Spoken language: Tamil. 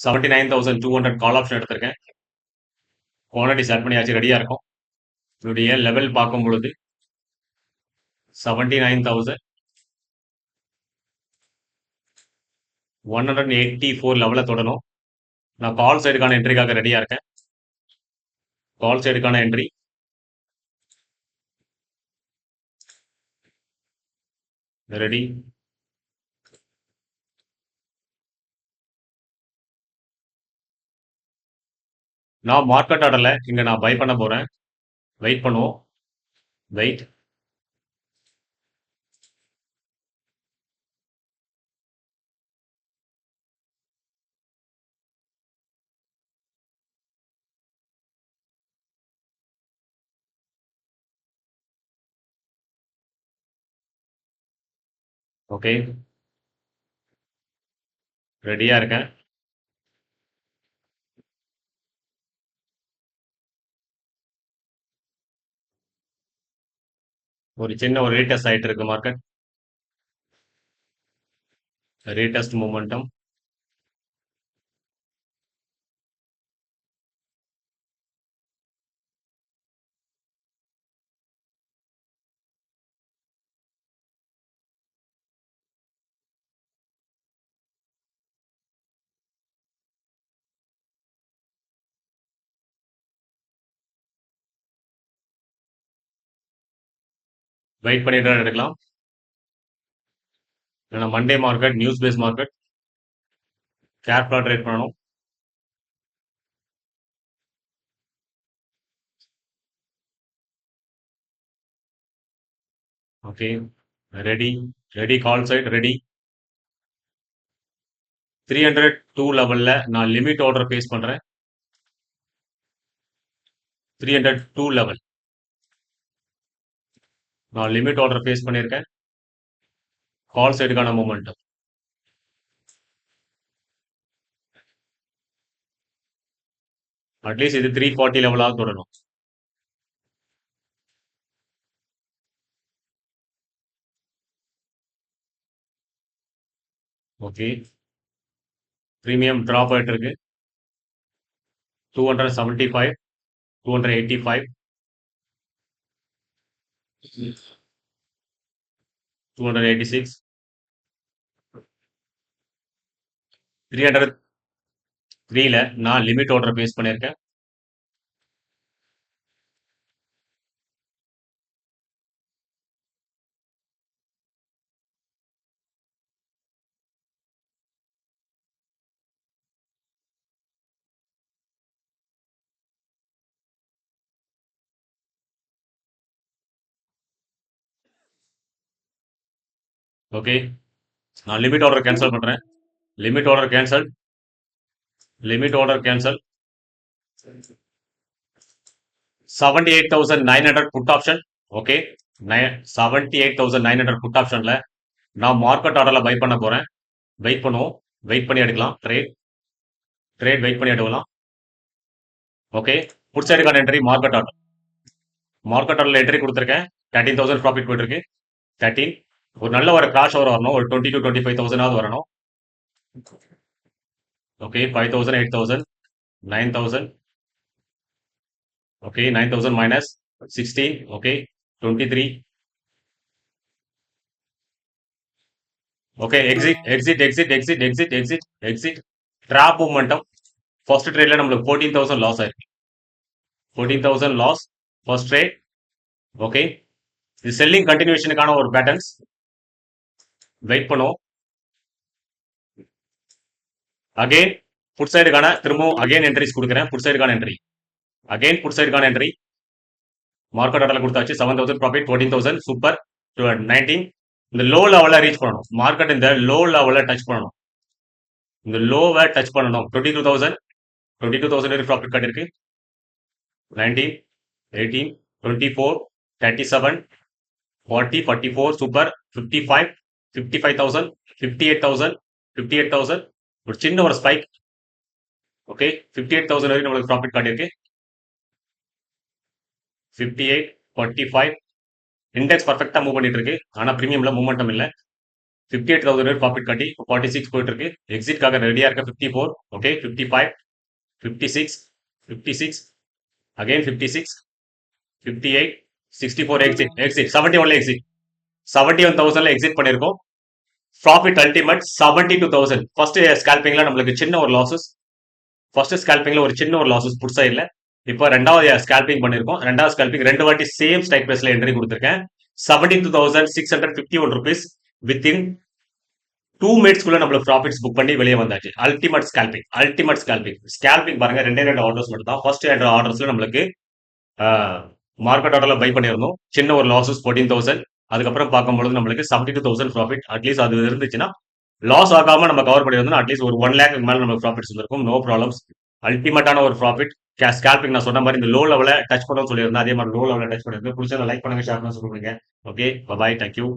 79,200 கால் ஆப்ஷன் எடுத்திருக்கேன். குவான்டிட்டி செட் பண்ணியாச்சு, ரெடியா இருக்கும். இதோடைய லெவல் பார்க்கும் பொழுது 79,184 லெவல தொடரும். நான் கால் சைடுக்கான என்ட்ரிக்காக ரெடியா இருக்கேன். கால் சைடுக்கான என்ட்ரி ரெடி. நான் மார்க்கெட் ஆர்டர்ல இங்க நான் பை பண்ண போறேன். வெயிட் பண்ணுவோம். வெயிட். ஓகே, ரெடியா இருக்கேன். ஒரு சின்ன ஒரு ரீடெஸ்ட் ஆயிட்டு இருக்கு மார்க்கெட். Retest momentum. வெயிட் பண்ணிட்டு எடுக்கலாம். ஏன்னா Monday market news base market, கேர்ஃபுல்லா ட்ரேட் பண்ணணும். Okay, ready. Ready, call side ready. 302 லெவல்ல நான் லிமிட் ஆர்டர் பேஸ் பண்றேன். 302 லெவல் நான் லிமிட் ஆர்டர் பேஸ் பண்ணியிருக்கேன். கால் சைடுக்கான மூமெண்டம். அட்லீஸ்ட் இது 340 லெவலாக தொடரும். ஓகே, பிரீமியம் டிராப் ஆயிட்டு இருக்கு. 275, 285, 286, 303ல நான் லிமிட் ஆர்டர் பேஸ் பண்ணியிருக்கேன். ஓகே, நான் லிமிட் ஆர்டர் கேன்சல் பண்றேன். Limit order cancel. Limit order cancel. 78,900 put option. Okay, 78,900 put ஆப்ஷன்ல நான் மார்க்கெட் ஆர்டர்ல பை பண்ண போறேன். வெயிட் பண்ணுவோம். வெயிட் பண்ணி எடுக்கலாம். ட்ரேட் வெயிட் பண்ணி எடுக்கலாம். ஓகே, புட் சைடுக்கான என்ட்ரி மார்க்கெட் ஆர்டர். மார்க்கெட் ஆர்டர்ல என்ட்ரி கொடுத்துருக்கேன். 13,000 ப்ராஃபிட் போயிட்டு இருக்கு. 13. ஒரு நல்ல ஒரு கிராஷ் ஓவர் வரணும். ஒரு 20 to 25,000 வரணும். Okay, 5,000, 8,000, 9,000. Okay, 9,000 minus 16. Okay, 23. Okay, exit exit exit exit exit exit exit. Drop momentum. First ட்ரேட்ல நம்மளுக்கு 14,000 லாஸ் ஆயிருக்கு. 14,000 லாஸ் ஃபர்ஸ்ட் ட்ரேட். ஓகே, இது செல்லிங் கண்டினியூஷனுக்கான ஒரு பேட்டர்ன்ஸ். வெயிட் பண்ணுவோம். அகைன் புட் சைடுக்கான திரும்பவும் அகைன் என்ட்ரிஸ் கொடுக்குறேன். புட் சைடுக்கான என்ட்ரி. அகைன் புட் சைடுக்கான என்ட்ரி. மார்க்கெட் ஆர்டர்ல கொடுத்தாச்சு. 7,000 ப்ராஃபிட், 14,000 சூப்பர். 19. இந்த லோ லெவல ரீச் பண்ணணும். மார்க்கெட் இந்த லோ லெவல டச் பண்ணணும். இந்த லோவை டச் பண்ணணும். 22,000 வரை ப்ராஃபிட் கட்டிருக்கு. 19, 18, 24, 37, 40, 44 சூப்பர். 55, 55,000, 58,000, 58,000. ஒரு சின்ன ஒரு ஸ்பைக். ஓகே, 58,000 வரைக்கும் நம்மளுக்கு ப்ராஃபிட் காட்டியிருக்கு. 58, 45. இண்டெக்ஸ் பர்ஃபெக்டா மூவ் பண்ணிட்டு இருக்கு. ஆனா பிரீமியம்ல மூவ்மெண்டம் இல்ல. 58,000 ப்ராஃபிட் கட்டி 46 போயிட்டு இருக்கு. எக்ஸிட்காக ரெடியா இருக்க 54. Okay 55, 56, 56, again 56, 58, 64 exit 71 exit 71,000 exit பண்ணிருக்கோம். Profit ultimate 72,000. ஃபர்ஸ்ட் ஸ்கால்பிங்ல நம்மளுக்கு சின்ன ஒரு லாசஸ், ஃபர்ஸ்ட் ஸ்கால்பிங்ல ஒரு சின்ன ஒரு லாசஸ் புட் சைட்ல. இப்போ ரெண்டாவது ஸ்கால்பிங் பண்ணிருக்கோம். ரெண்டாவது ஸ்கால்பிங் 2 வாட்டி சேம் ஸ்ட்ரைக் பிரைஸ்ல என்ட்ரி கொடுத்திருக்கேன். 72,651 rupees வித்தின் 2 மினிட்ஸ்க்குள்ள நம்மளுக்கு ப்ராஃபிட்ஸ் புக் பண்ணி வெளியே வந்தாச்சு. அல்டிமேட் ஸ்கால்பிங் பாருங்க, ரெண்டு ஆர்டர்ஸ் மட்டும் தான். ஃபர்ஸ்ட் 2 ஆர்டர்ஸ்ல நம்மளுக்கு மார்க்கெட் ஆர்டர்ல பை பண்ணியிருந்தோம். சின்ன ஒரு லாசஸ் 14,000. அதுக்கப்புறம் பார்க்கும்போது நம்மளுக்கு 72,000 ப்ராஃபிட். அட்லீஸ்ட் அது இருந்துச்சுன்னா லாஸ் ஆகாம நம்ம கவர் பண்ணியிருந்தோம். அட்லீஸ்ட் ஒரு 1 லேக் மேல நம்ம ப்ராஃபிட்ஸ் இருக்கும். No problems. அல்டிமேட்டான ஒரு ப்ராஃபிட். ஸ்கால்பிங் நான் சொன்ன மாதிரி இந்த லோ லெவல டச் பண்ணணும்னு சொல்லியிருந்தேன். அதே மாதிரி லோ லெவல டச் பண்ணியிருந்தேன். பிடிச்சதை லைக் பண்ணுங்க, ஷேர் பண்ண சொல்லுங்க. ஓகே, பாய், தேங்க்யூ.